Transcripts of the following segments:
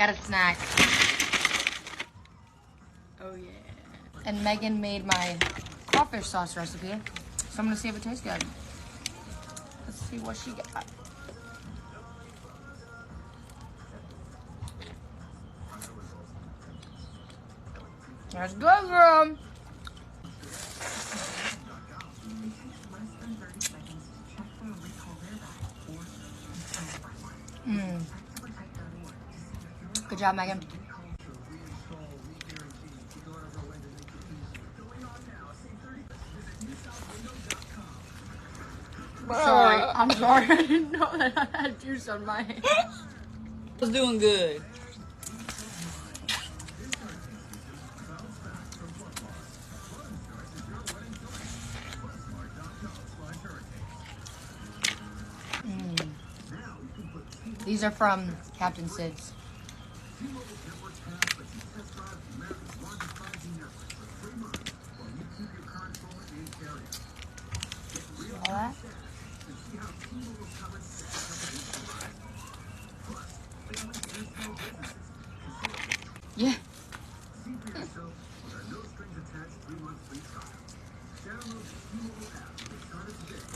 Got a snack. Oh yeah. And Megan made my crawfish sauce recipe, so I'm gonna see if it tastes good. Let's see what she got. That's good, girl. Good job, Megan. Sorry, I'm sorry. I didn't know that I had juice on my hands. I was doing good. These are from Captain Sid's. See all that? Yeah.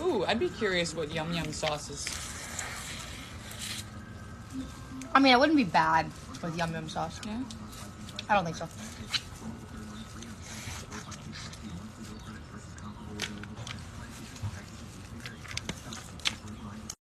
Ooh, I'd be curious what Yum Yum sauce is. I mean, it wouldn't be bad with Yum Yum sauce. Yeah? I don't think so.